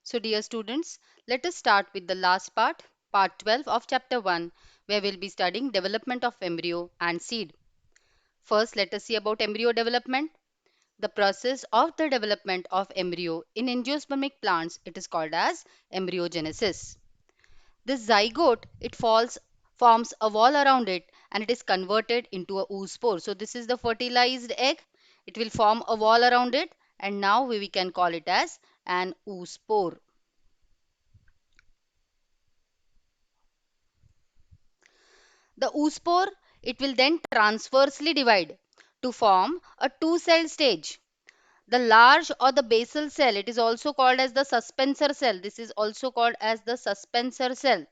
So, dear students, let us start with the last part, part 12 of chapter 1, where we'll be studying development of embryo and seed. First, let us see about embryo development. The process of the development of embryo in angiospermic plants, it is called as embryogenesis. This zygote, forms a wall around it and it is converted into a oospore. So, this is the fertilized egg. It will form a wall around it and now we can call it as an oospore. The oospore, it will then transversely divide to form a two-celled stage. The large or the basal cell, it is also called as the suspensor cell. This is also called as the suspensor cell.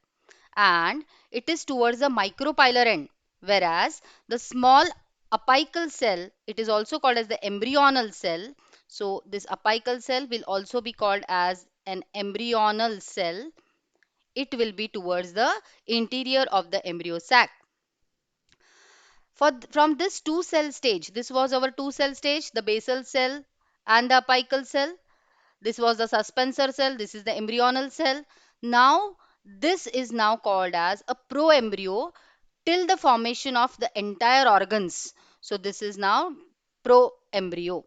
And it is towards the micropylar end. Whereas the small apical cell, it is also called as the embryonal cell. So this apical cell will also be called as an embryonal cell. It will be towards the interior of the embryo sac. From this two cell stage, this was our two cell stage, the basal cell and the apical cell. This was the suspensor cell, this is the embryonal cell. Now this is now called as a proembryo till the formation of the entire organs. So this is now proembryo.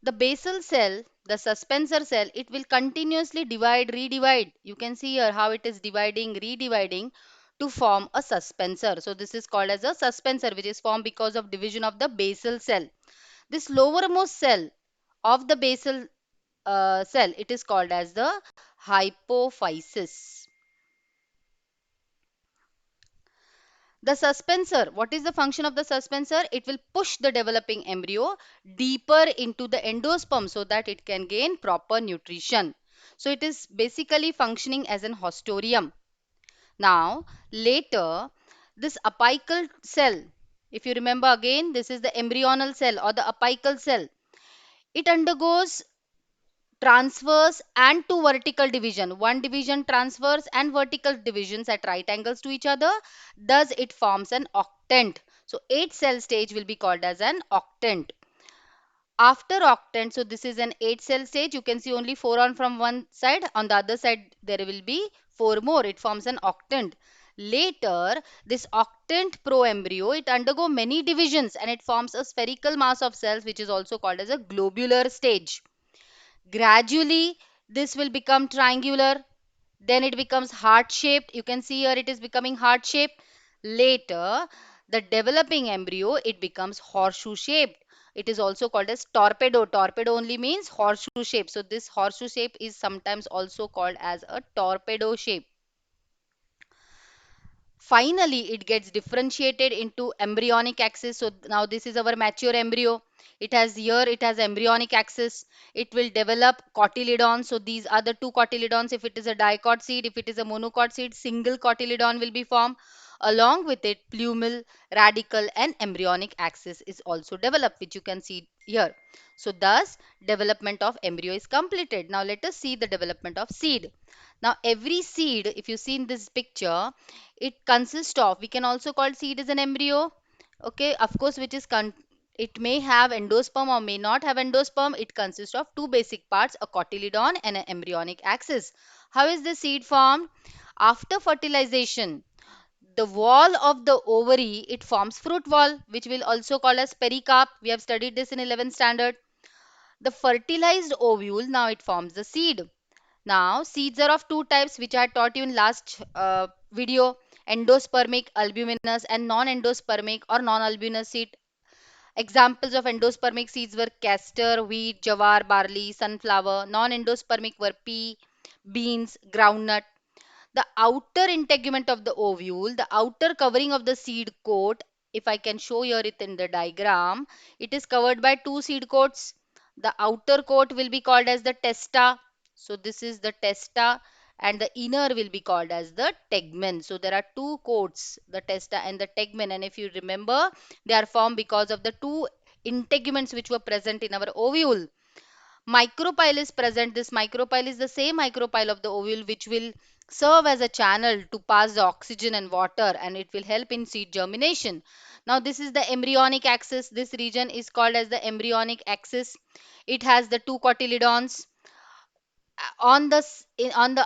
The basal cell, the suspensor cell, it will continuously divide, redivide. You can see here how it is dividing, redividing to form a suspensor. So this is called as a suspensor, which is formed because of division of the basal cell. This lowermost cell of the basal cell, it is called as the hypophysis. The suspensor, what is the function of the suspensor? It will push the developing embryo deeper into the endosperm so that it can gain proper nutrition. So it is basically functioning as an hostorium. Now, later, this apical cell, if you remember again, this is the embryonal cell or the apical cell. It undergoes transverse and two vertical division, one division transverse and vertical divisions at right angles to each other. Thus it forms an octant. So 8 cell stage will be called as an octant. After octant, so this is an 8 cell stage, you can see only 4 on from one side, on the other side there will be 4 more, it forms an octant. Later this octant proembryo, it undergo many divisions and it forms a spherical mass of cells, which is also called as a globular stage. Gradually, this will become triangular. Then it becomes heart shaped. You can see here it is becoming heart shaped. Later, the developing embryo, it becomes horseshoe shaped. It is also called as torpedo. Torpedo only means horseshoe shape. So this horseshoe shape is sometimes also called as a torpedo shape. Finally, it gets differentiated into embryonic axis. So now this is our mature embryo. It has embryonic axis. It will develop cotyledons. So these are the two cotyledons. If it is a dicot seed, if it is a monocot seed, single cotyledon will be formed. Along with it, plumule, radical and embryonic axis is also developed, which you can see here. So thus, development of embryo is completed. Now let us see the development of seed. Now every seed, if you see in this picture, it consists of, we can also call seed as an embryo, okay, of course, it may have endosperm or may not have endosperm. It consists of two basic parts, a cotyledon and an embryonic axis. How is the seed formed? After fertilization, the wall of the ovary, it forms fruit wall, which will also call as pericarp. We have studied this in 11th standard. The fertilized ovule, now it forms the seed. Now, seeds are of two types, which I taught you in last video, endospermic, albuminous and non-endospermic or non-albuminous seed. Examples of endospermic seeds were castor, wheat, jawar, barley, sunflower. Non-endospermic were pea, beans, groundnut. The outer integument of the ovule, the outer covering of the seed coat, if I can show here it in the diagram, it is covered by two seed coats. The outer coat will be called as the testa. So this is the testa and the inner will be called as the tegmen. So there are two coats, the testa and the tegmen. And if you remember, they are formed because of the two integuments which were present in our ovule. Micropyle is present. This micropyle is the same micropyle of the ovule which will serve as a channel to pass the oxygen and water and it will help in seed germination. Now this is the embryonic axis. This region is called as the embryonic axis. It has the two cotyledons on the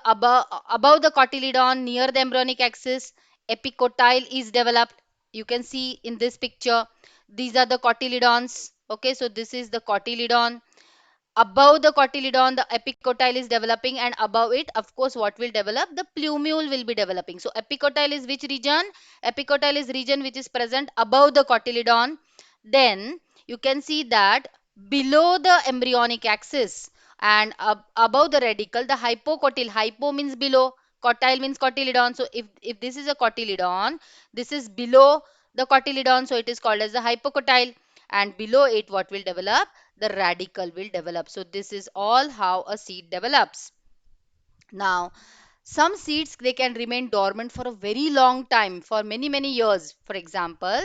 above the cotyledon near the embryonic axis, epicotyle is developed. You can see in this picture, these are the cotyledons. Okay, so this is the cotyledon. Above the cotyledon, the epicotyle is developing, and above it, of course, what will develop? The plumule will be developing. So epicotyle is which region? Epicotyle is region which is present above the cotyledon. Then you can see that below the embryonic axis and above the radicle, the hypocotyl, hypo means below, cotyle means cotyledon. So if this is a cotyledon, this is below the cotyledon, so it is called as the hypocotyle. And below it, what will develop? The radicle will develop. So this is all how a seed develops. Now, some seeds, they can remain dormant for a very long time, for many years. For example,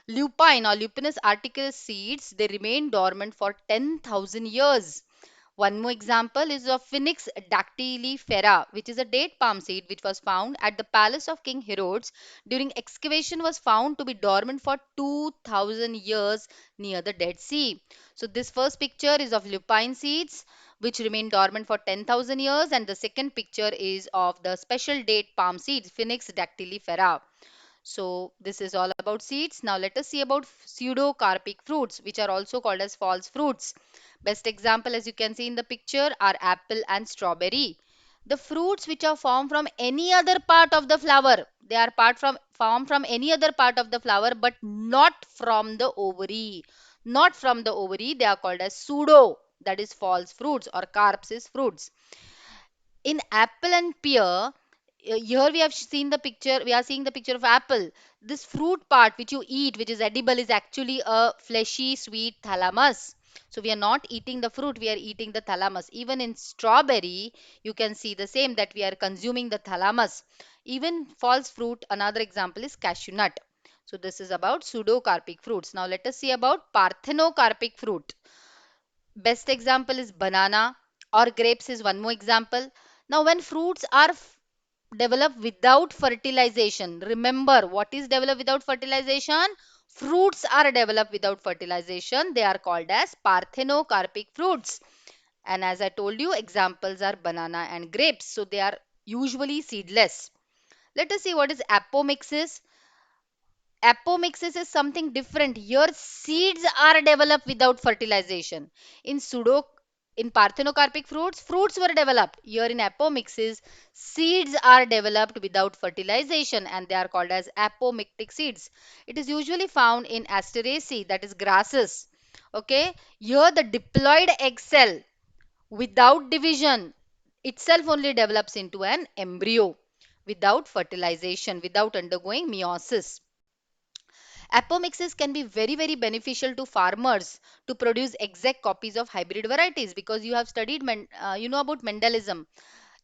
lupine or Lupinus articus seeds, they remain dormant for 10,000 years. One more example is of Phoenix dactylifera, which is a date palm seed which was found at the palace of King Herodes during excavation, was found to be dormant for 2000 years near the Dead Sea. So this first picture is of lupine seeds which remain dormant for 10,000 years, and the second picture is of the special date palm seeds, Phoenix dactylifera. So this is all about seeds. Now let us see about pseudocarpic fruits, which are also called as false fruits. Best example, as you can see in the picture, are apple and strawberry. The fruits which are formed from any other part of the flower, they are formed from any other part of the flower, but not from the ovary. Not from the ovary, they are called as pseudo, that is false fruits, or carps is fruits. In apple and pear, here we have seen the picture, we are seeing the picture of apple. This fruit part which you eat, which is edible, is actually a fleshy sweet thalamus. So we are not eating the fruit, we are eating the thalamus. Even in strawberry, you can see the same, that we are consuming the thalamus. Even false fruit, another example is cashew nut. So this is about pseudocarpic fruits. Now let us see about parthenocarpic fruit. Best example is banana, or grapes is one more example. Now when fruits are developed without fertilization, remember what is developed without fertilization? Fruits are developed without fertilization. They are called as parthenocarpic fruits. And as I told you, examples are banana and grapes. So they are usually seedless. Let us see what is apomixis. Apomixis is something different. Here seeds are developed without fertilization. In pseudo in parthenocarpic fruits, fruits were developed. Here in apomixis, seeds are developed without fertilization, and they are called as apomictic seeds. It is usually found in Asteraceae, that is grasses. Okay, here the diploid egg cell without division itself only develops into an embryo without fertilization, without undergoing meiosis. Apomixes can be very beneficial to farmers to produce exact copies of hybrid varieties, because you have studied, you know about Mendelism.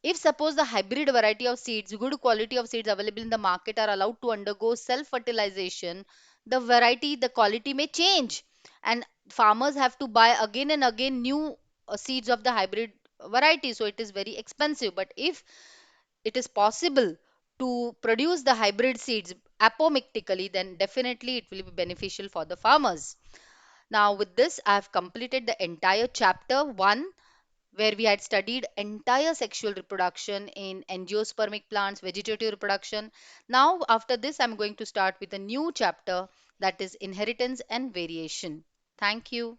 If suppose the hybrid variety of seeds, good quality of seeds available in the market are allowed to undergo self-fertilization, the variety, the quality may change, and farmers have to buy again and again new seeds of the hybrid variety. So it is very expensive. But if it is possible to produce the hybrid seeds apomictically, then definitely it will be beneficial for the farmers. Now with this, I have completed the entire chapter 1, where we had studied entire sexual reproduction in angiospermic plants, vegetative reproduction. Now after this, I'm going to start with a new chapter, that is inheritance and variation. Thank you.